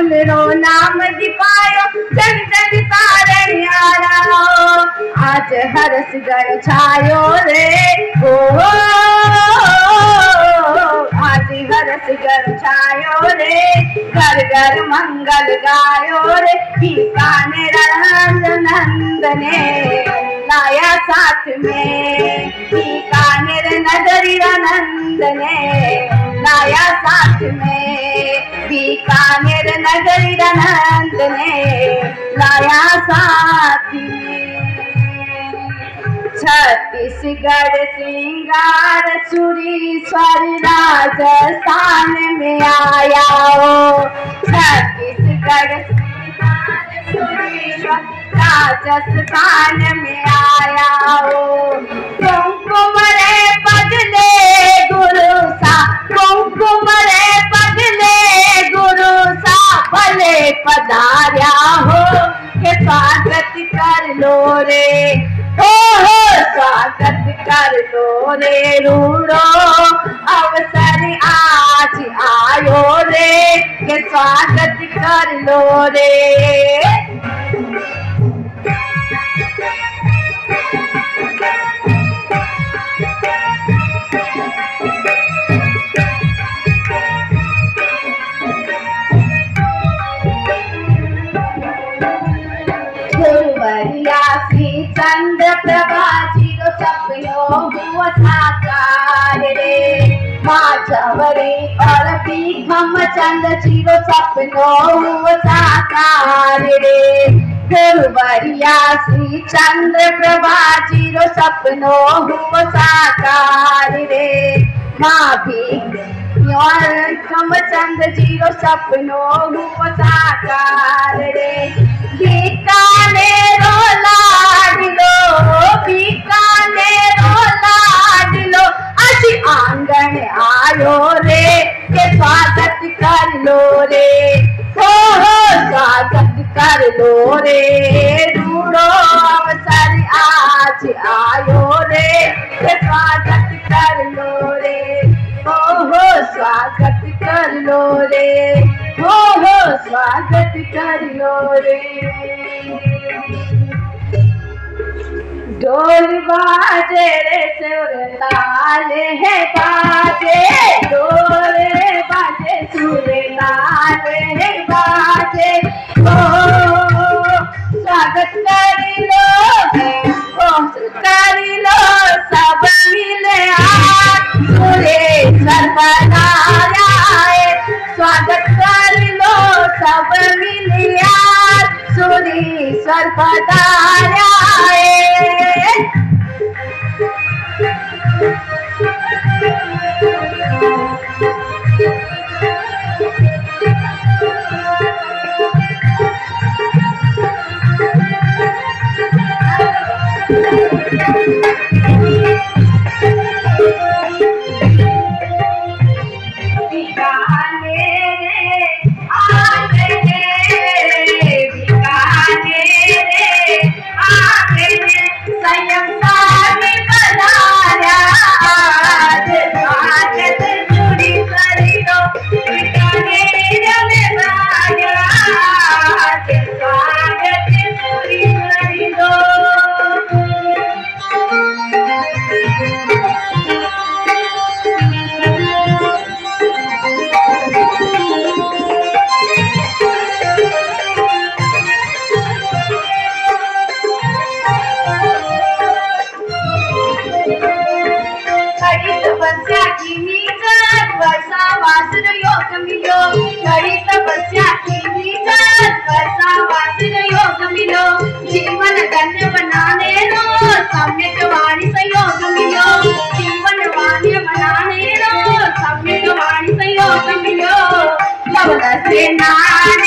सुनरो नाम दिपायो जन जन तारण यारा। आज हरस गण छायो रे ओ आज हरस गण छायो रे घर घर मंगल गायो रे। बीकानेर नंद ने लाया साथ में बीकानेर नगरी नंद ने लाया साथ में बीकानेर नगरी नंद ने लाया साथ में। छत्तीसगढ़ सिंगार सुरीश्वर राजस्थान में आया हो। छत्तीसगढ़ सिंगार सुरीश्वर राजस्थान में आया हो। कुमकुम रे बदले गुरु सा कुमकुम रे बदले गुरु सा भले पधार्या हो के स्वागत कर लो रे हो स्वागत कर लो रे रूड़ो अवसर आज आयो रे के स्वागत कर लो रे। श्री चंद्र प्रभा जीरो सपनो हुआ साकार रे। माझवरी और भीखम चंद जीरो सपनो हुआ साकार रे। गुरुवरिया श्री चंद्र प्रभा जीरो सपनो हुआ साकार रे। माँ भीखम चंद जीरो सपनो हुआ साकार रे। बीकानेर लाडलो बीकानेर लाडलो आज आंगन आयो रे के स्वागत कर लो रे हो स्वागत कर लो रे। रूड़ो अवसर आज आयो रे के स्वागत कर लो रे हो स्वागत कर लो रे हो स्वागत कर लो रे। ढोल बाजे रे सुर ताल है बाजे ढोल बाजे सुर ताल है बाजे ओ स्वागत कर लो सब मिले सुरेश्वर पधारा स्वागत कर लो सब मिलिया सुरेश्वर पधारा जीवन धन्य बनाने लो सम्यक वाणी संयोग मिलो जीवन वाणी बनाने लो सम्यक वाणी संयोग मिलो लवण से नारायण